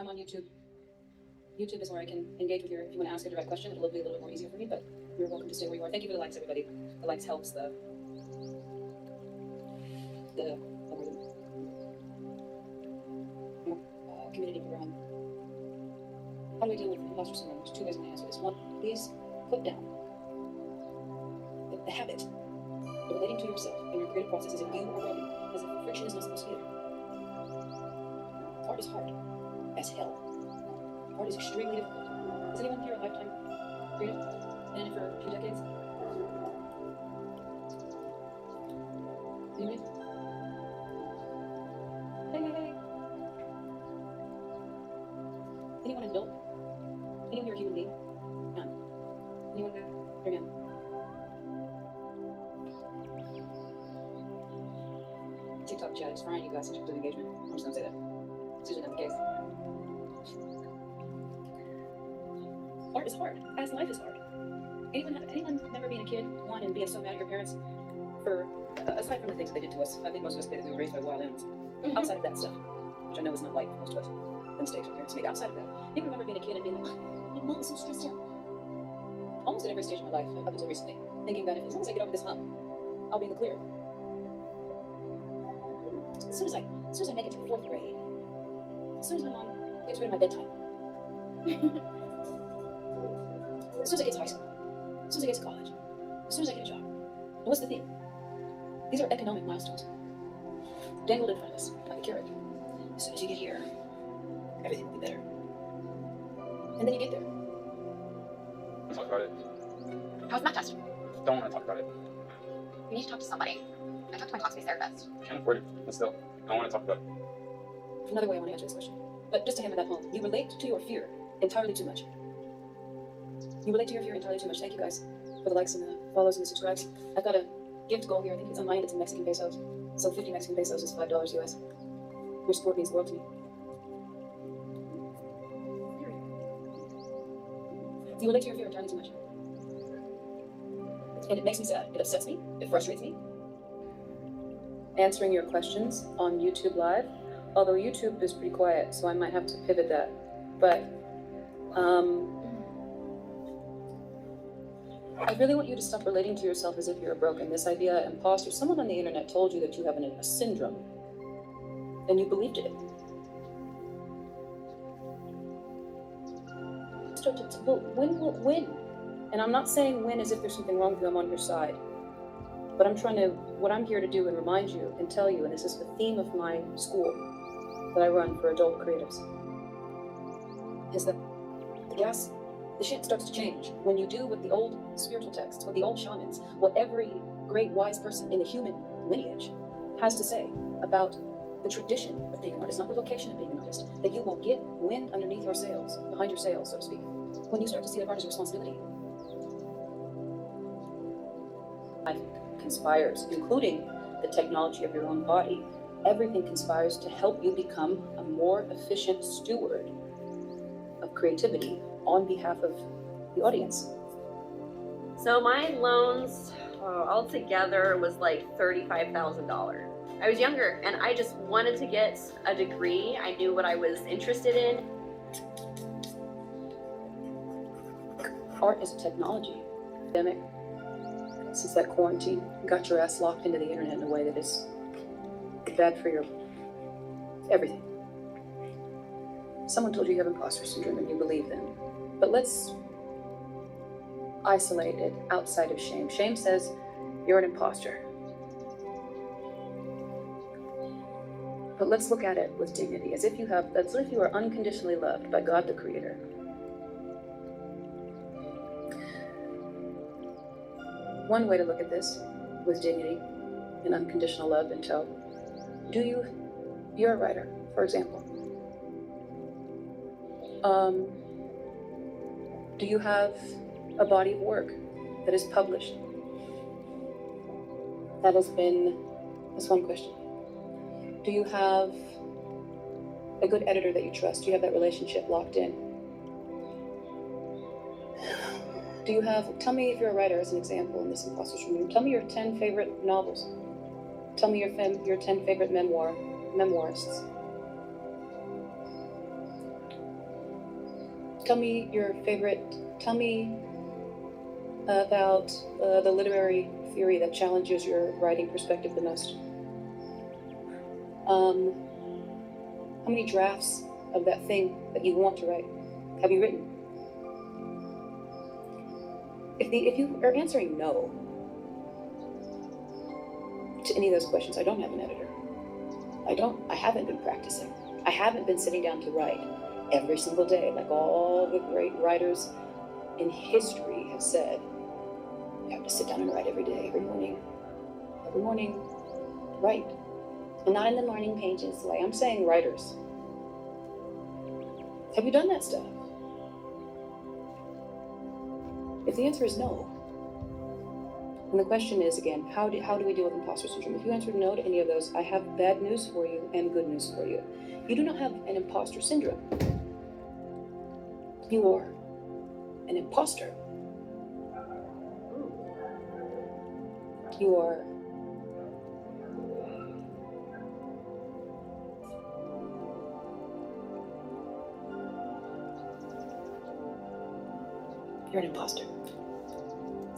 come on YouTube. YouTube is where I can engage with you. If you want to ask a direct question, it'll be a little bit more easier for me, but you're welcome to stay where you are. Thank you for the likes, everybody. The likes helps the community grow. How do we deal with imposter syndrome? There's two ways I'm going to answer this. One, please put down the habit of relating to yourself in your creative process as if you are broken, as if friction is not supposed to be there. Art is hard as hell. Art is extremely difficult. Is anyone here a lifetime creative? Been in it for a few decades? Anyone? Hey. Anyone adult? Anyone here a human being? None. Anyone here? Your hand. TikTok chat is frying you guys in terms of engagement. I'm just gonna say that. It's usually not the case. Art is hard, as life is hard. Anyone remember being a kid, one, and being so mad at your parents for, aside from the things that they did to us, I think most of us basically were raised by wild animals. Outside of that stuff, which I know is not like most of us, the mistakes our parents make. Outside of that, you remember being a kid and being like, my mom is so stressed out. Almost at every stage of my life, up until recently, thinking that as long as I get over this hump, I'll be in the clear. As soon as I make it to 4th grade, as soon as my mom gets rid of my bedtime, as soon as I get to high school, as soon as I get to college, as soon as I get a job. And what's the theme? These are economic milestones. Dangled in front of us, like a carrot. As soon as you get here, everything will be better. And then you get there. Talk about it. How was the math test? Don't want to talk about it. You need to talk to somebody. I talked to my class-based therapist. Can't afford it. But still, don't want to talk about it. Another way I want to answer this question. But just to hammer that home, you relate to your fear entirely too much. You relate to your fear entirely too much. Thank you guys for the likes and the follows and the subscribes. I've got a gift goal here. I think it's on mine. It's in Mexican pesos. So 50 Mexican pesos is $5 US. Your support means the world to me. You relate to your fear entirely too much. And it makes me sad. It upsets me. It frustrates me. Answering your questions on YouTube Live, although YouTube is pretty quiet, so I might have to pivot that. But I really want you to stop relating to yourself as if you're broken. This idea, imposter, someone on the internet told you that you have a syndrome, and you believed it. Win. And I'm not saying win as if there's something wrong with you, I'm on your side. But what I'm here to do and remind you and tell you, and this is the theme of my school that I run for adult creatives, is that the shit starts to change when you do what the old spiritual texts, what the old shamans, what every great wise person in the human lineage has to say about the tradition of being an artist, not the vocation of being an artist, that you will get wind underneath your sails, behind your sails, so to speak, when you start to see that art as a responsibility. Life conspires, including the technology of your own body. Everything conspires to help you become a more efficient steward of creativity on behalf of the audience. So my loans altogether was like $35,000. I was younger and I just wanted to get a degree. I knew what I was interested in. Art is a technology. Pandemic, since that quarantine, got your ass locked into the internet in a way that is bad for your everything. Someone told you you have imposter syndrome and you believe them. But let's isolate it outside of shame. Shame says you're an imposter. But let's look at it with dignity, as if you are unconditionally loved by God the Creator. One way to look at this with dignity and unconditional love and tell, you're a writer, for example. Do you have a body of work that is published? That's one question. Do you have a good editor that you trust? Do you have that relationship locked in? Tell me if you're a writer as an example in this imposter syndrome. Tell me your 10 favorite novels. Tell me your 10 favorite memoirists. Tell me your favorite. Tell me about the literary theory that challenges your writing perspective the most. How many drafts of that thing that you want to write have you written? If you are answering no to any of those questions, I don't have an editor. I haven't been practicing. I haven't been sitting down to write every single day, like all the great writers in history have said. You have to sit down and write every day, every morning. Every morning, write. And not in the morning pages way. I'm saying writers. Have you done that stuff? If the answer is no, and the question is again, how do we deal with imposter syndrome? If you answered no to any of those, I have bad news for you and good news for you. You do not have an imposter syndrome. You are an imposter. You are you're an imposter.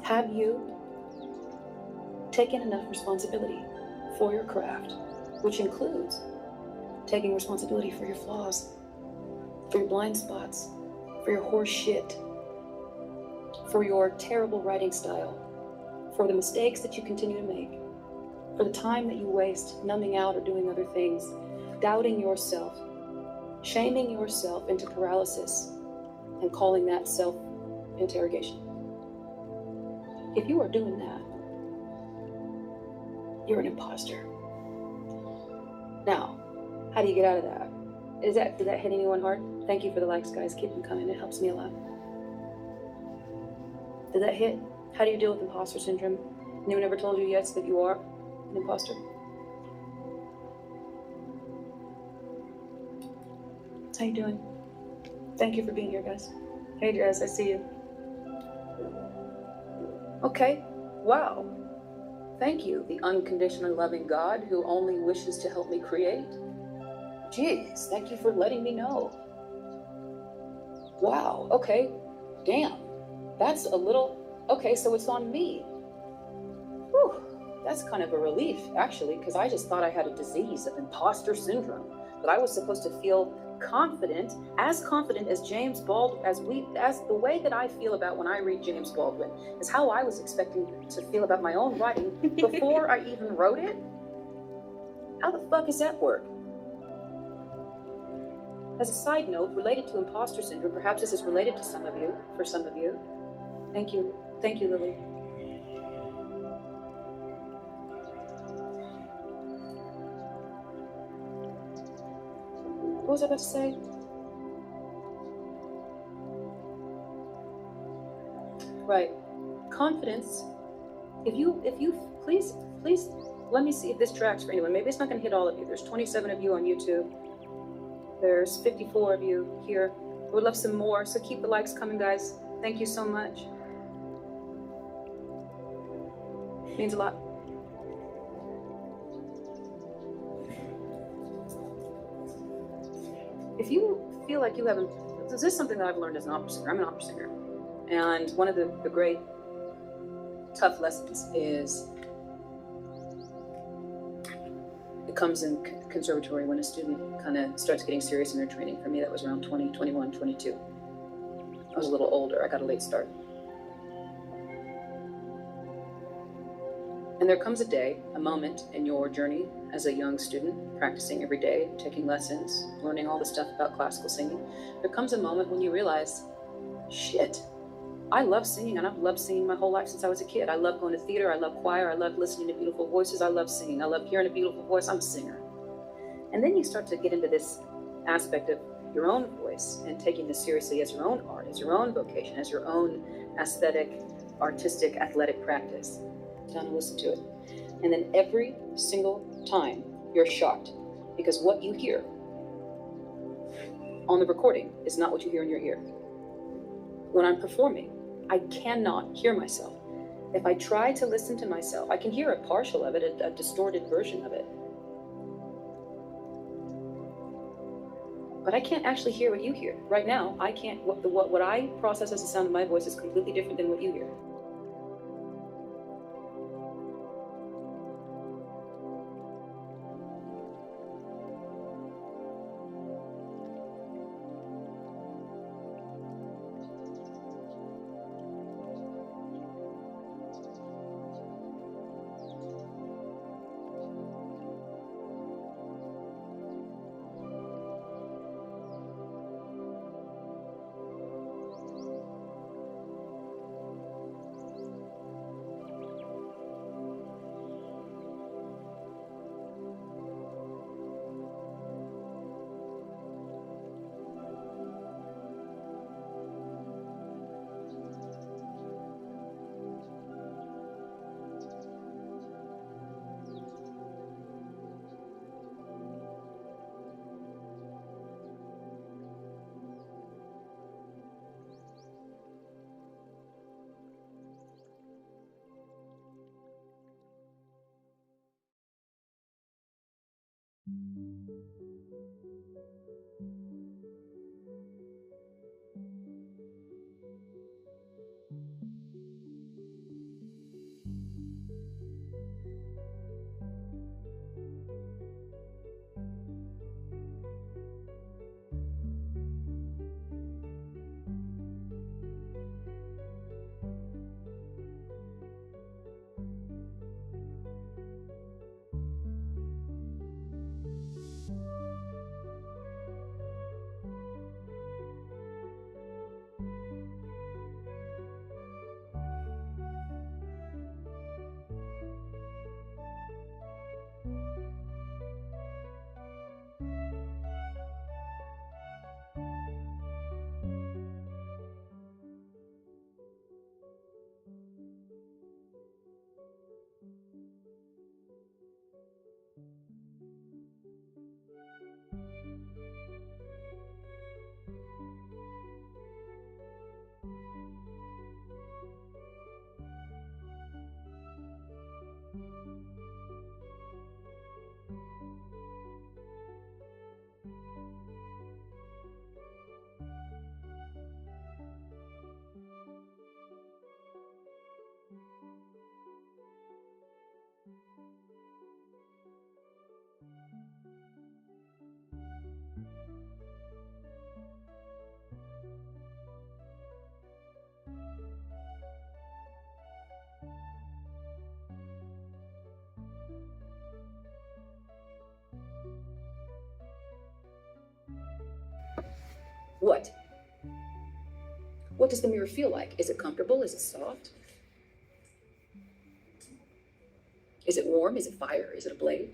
Have you taken enough responsibility for your craft, which includes taking responsibility for your flaws, for your blind spots, for your horse shit, for your terrible writing style, for the mistakes that you continue to make, for the time that you waste numbing out or doing other things, doubting yourself, shaming yourself into paralysis, and calling that self-interrogation. If you are doing that, you're an imposter. Now, how do you get out of that? Did that hit anyone hard? Thank you for the likes, guys. Keep them coming. It helps me a lot. Did that hit? How do you deal with imposter syndrome? Anyone ever told you yet that you are an imposter? How you doing? Thank you for being here, guys. Hey, Jess, I see you. Okay, wow. Thank you, the unconditionally loving God who only wishes to help me create. Jeez, thank you for letting me know. Wow, okay, damn. That's a little, okay, so it's on me. Whew, that's kind of a relief, actually, because I just thought I had a disease of imposter syndrome, that I was supposed to feel confident as James Baldwin, as the way that I feel about when I read James Baldwin, is how I was expecting to feel about my own writing before I even wrote it. How the fuck does that work? As a side note, related to imposter syndrome, perhaps this is related to some of you, for some of you. Thank you, Lily. What was I about to say? Right. Confidence. If you please let me see if this tracks for anyone. Maybe it's not gonna hit all of you. There's 27 of you on YouTube. There's 54 of you here. I would love some more, so keep the likes coming, guys. Thank you so much. Means a lot. If you feel like you haven't, this is something that I've learned as an opera singer. I'm an opera singer. And one of the great tough lessons is, it comes in conservatory when a student kind of starts getting serious in their training. For me, that was around 20, 21, 22. I was a little older. I got a late start. And there comes a day, a moment in your journey as a young student, practicing every day, taking lessons, learning all the stuff about classical singing. There comes a moment when you realize, shit, I love singing, and I've loved singing my whole life since I was a kid. I love going to theater, I love choir, I love listening to beautiful voices, I love singing, I love hearing a beautiful voice, I'm a singer. And then you start to get into this aspect of your own voice and taking this seriously as your own art, as your own vocation, as your own aesthetic, artistic, athletic practice. Down and listen to it. And then every single time you're shocked, because what you hear on the recording is not what you hear in your ear. When I'm performing, I cannot hear myself. If I try to listen to myself, I can hear a partial of it, a distorted version of it. But I can't actually hear what you hear. Right now, I can't, what I process as the sound of my voice is completely different than what you hear. What? What does the mirror feel like? Is it comfortable? Is it soft? Is it warm? Is it fire? Is it a blade?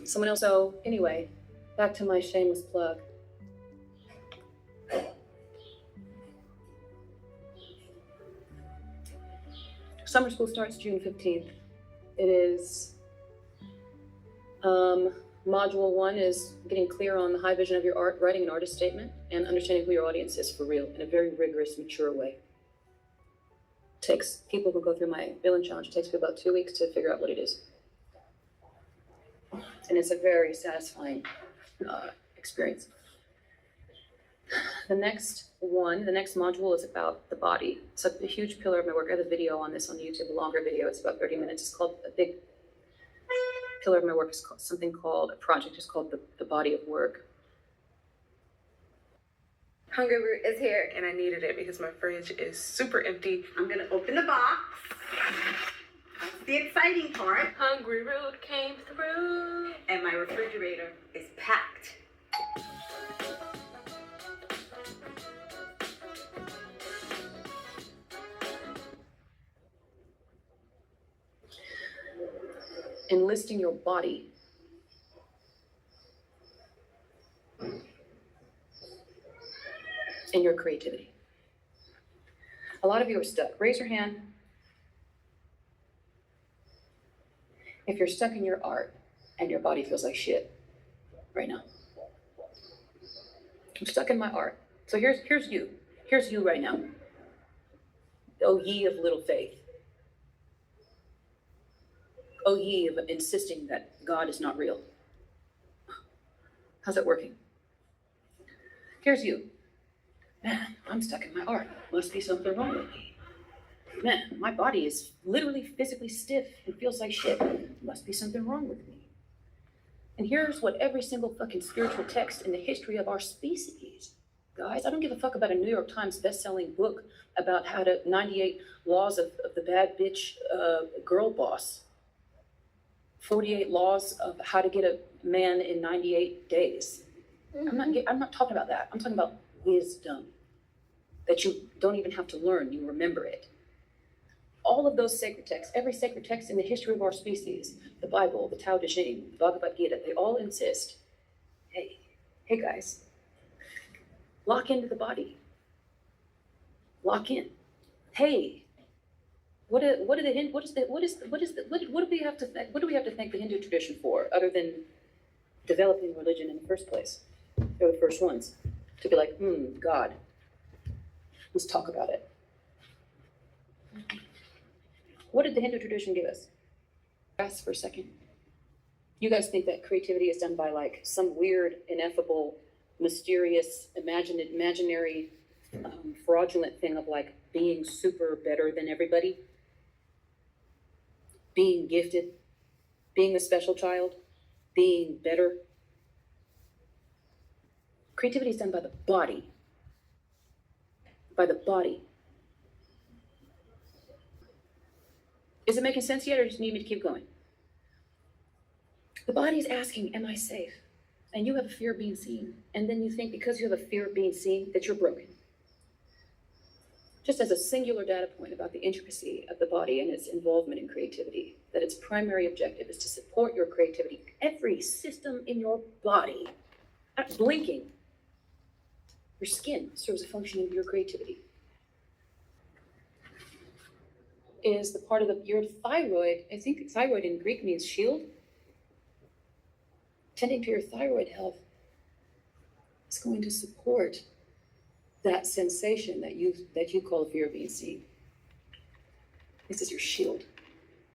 Someone else. So, anyway, back to my shameless plug. Summer school starts June 15th. It is, module 1 is getting clear on the high vision of your art, writing an artist statement, and understanding who your audience is for real in a very rigorous, mature way. Takes people who go through my villain challenge, it takes me about 2 weeks to figure out what it is. And it's a very satisfying experience. The next module is about the body. It's a huge pillar of my work. I have a video on this on YouTube, a longer video. It's about 30 minutes. It's called, a big pillar of my work is called, a project is called the Body of Work. Hungry Root is here, and I needed it because my fridge is super empty. I'm gonna open the box. That's the exciting part. Hungry Root came through. And my refrigerator is packed. Enlisting your body in your creativity. A lot of you are stuck. Raise your hand if you're stuck in your art and your body feels like shit right now. I'm stuck in my art. So here's you. Here's you right now. Oh, ye of little faith. Oh, ye of insisting that God is not real. How's that working? Here's you. Man, I'm stuck in my art. Must be something wrong with me. Man, my body is literally physically stiff and feels like shit. Must be something wrong with me. And here's what every single fucking spiritual text in the history of our species, guys, I don't give a fuck about a New York Times best-selling book about how to 98 laws of the bad bitch girl boss. 48 laws of how to get a man in 98 days. I'm not talking about that. I'm talking about wisdom that you don't even have to learn, you remember it. All of those sacred texts, every sacred text in the history of our species, the Bible, the Tao Te Ching, the Bhagavad Gita, they all insist, hey guys, lock into the body. Lock in. Hey, what do we have to thank the Hindu tradition for, other than developing religion in the first place? They're the first ones to be like, God, let's talk about it. What did the Hindu tradition give us? Ask for a second. You guys think that creativity is done by like some weird, ineffable, mysterious, imaginary, fraudulent thing of like being super better than everybody? Being gifted? Being the special child? Being better? Creativity is done by the body. By the body. Is it making sense yet, or just need me to keep going? The body is asking, am I safe? And you have a fear of being seen. And then you think because you have a fear of being seen that you're broken. Just as a singular data point about the intricacy of the body and its involvement in creativity, that its primary objective is to support your creativity. Every system in your body, not blinking, your skin serves a function of your creativity. Is the part of your thyroid, I think thyroid in Greek means shield. Tending to your thyroid health is going to support that sensation that you call fear of being seen. This is your shield.